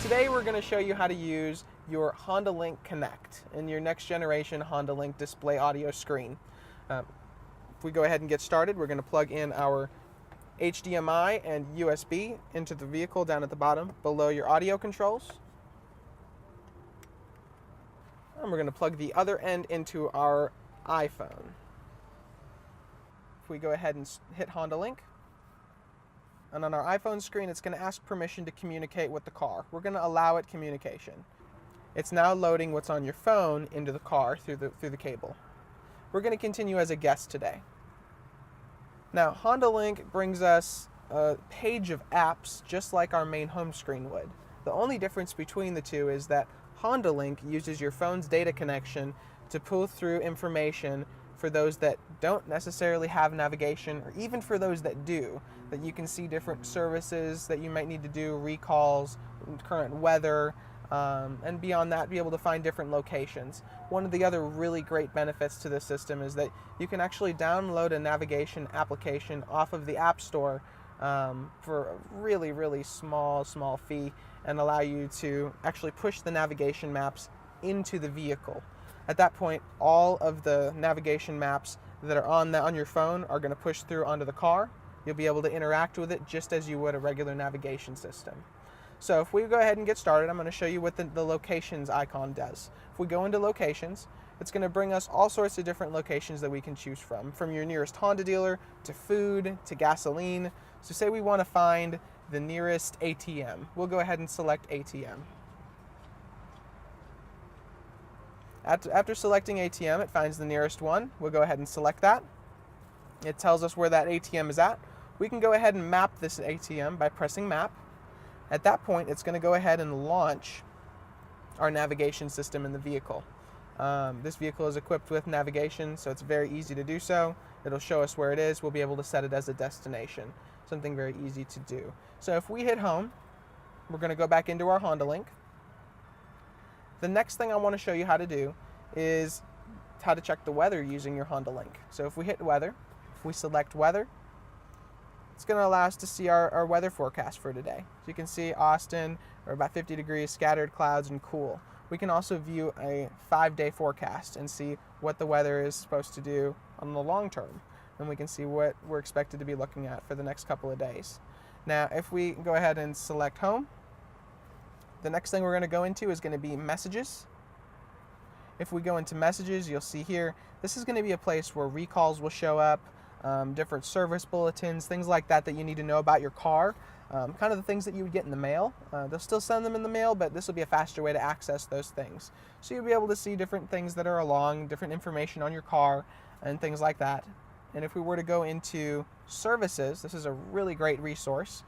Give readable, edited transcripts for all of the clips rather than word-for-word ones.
Today we're going to show you how to use your HondaLink Connect in your next generation HondaLink display audio screen. If we go ahead and get started, we're going to plug in our HDMI and USB into the vehicle down at the bottom below your audio controls. And we're going to plug the other end into our iPhone. If we go ahead and hit HondaLink, and on our iPhone screen, it's going to ask permission to communicate with the car. We're going to allow it communication. It's now loading what's on your phone into the car through the cable. We're going to continue as a guest today. Now, HondaLink brings us a page of apps just like our main home screen would. The only difference between the two is that HondaLink uses your phone's data connection to pull through information for those that don't necessarily have navigation, or even for those that do, that you can see different services that you might need to do, recalls, current weather, and beyond that, be able to find different locations. One of the other really great benefits to this system is that you can actually download a navigation application off of the App Store for a really, really small fee, and allow you to actually push the navigation maps into the vehicle. At that point, all of the navigation maps that are on your phone are going to push through onto the car. You'll be able to interact with it just as you would a regular navigation system. So if we go ahead and get started, I'm going to show you what the locations icon does. If we go into locations, it's going to bring us all sorts of different locations that we can choose from your nearest Honda dealer, to food, to gasoline. So say we want to find the nearest ATM. We'll go ahead and select ATM. After selecting ATM, it finds the nearest one. We'll go ahead and select that. It tells us where that ATM is at. We can go ahead and map this ATM by pressing map. At that point, it's going to go ahead and launch our navigation system in the vehicle. This vehicle is equipped with navigation, so it's very easy to do so. It'll show us where it is. We'll be able to set it as a destination. Something very easy to do. So if we hit home, we're going to go back into our HondaLink. The next thing I want to show you how to do is how to check the weather using your HondaLink. So if we hit weather, if we select weather, it's going to allow us to see our weather forecast for today. So you can see Austin, or about 50 degrees, scattered clouds, and cool. We can also view a 5-day forecast and see what the weather is supposed to do on the long term. And we can see what we're expected to be looking at for the next couple of days. Now, if we go ahead and select home, the next thing we're going to go into is going to be messages. If we go into messages, you'll see here, this is going to be a place where recalls will show up, different service bulletins, things like that you need to know about your car, kind of the things that you would get in the mail. They'll still send them in the mail, but this will be a faster way to access those things. So you'll be able to see different things that are along, different information on your car, and things like that. And if we were to go into services, this is a really great resource.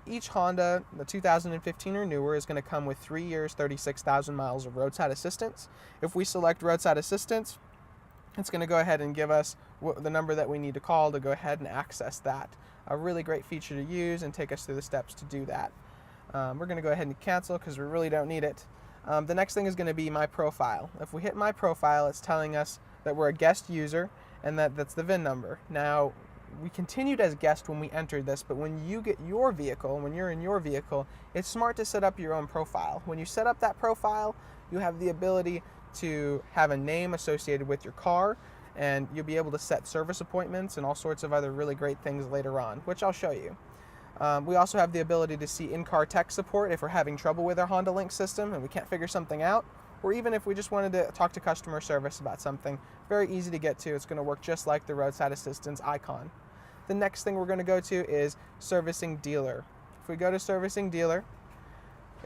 Each Honda, the 2015 or newer, is going to come with 3 years, 36,000 miles of roadside assistance. If we select roadside assistance, it's going to go ahead and give us the number that we need to call to go ahead and access that. A really great feature to use and take us through the steps to do that. We're going to go ahead and cancel because we really don't need it. The next thing is going to be my profile. If we hit my profile, it's telling us that we're a guest user and that's the VIN number. Now, we continued as guest when we entered this, but when you get your vehicle, when you're in your vehicle, it's smart to set up your own profile. When you set up that profile, you have the ability to have a name associated with your car, and you'll be able to set service appointments and all sorts of other really great things later on, which I'll show you. We also have the ability to see in-car tech support if we're having trouble with our HondaLink system and we can't figure something out, or even if we just wanted to talk to customer service about something. Very easy to get to. It's going to work just like the roadside assistance icon. The next thing we're going to go to is servicing dealer. If we go to servicing dealer,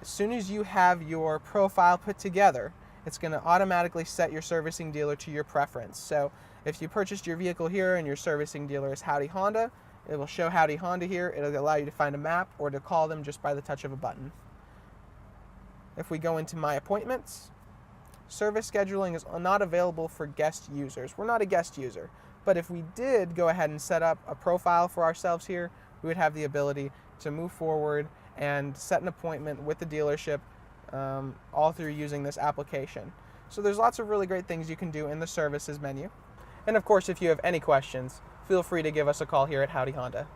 as soon as you have your profile put together, it's going to automatically set your servicing dealer to your preference. So if you purchased your vehicle here and your servicing dealer is Howdy Honda, it will show Howdy Honda here. It'll allow you to find a map or to call them just by the touch of a button. If we go into my appointments, service scheduling is not available for guest users. We're not a guest user. But if we did go ahead and set up a profile for ourselves here, we would have the ability to move forward and set an appointment with the dealership all through using this application. So there's lots of really great things you can do in the services menu. And of course, if you have any questions, feel free to give us a call here at Howdy Honda.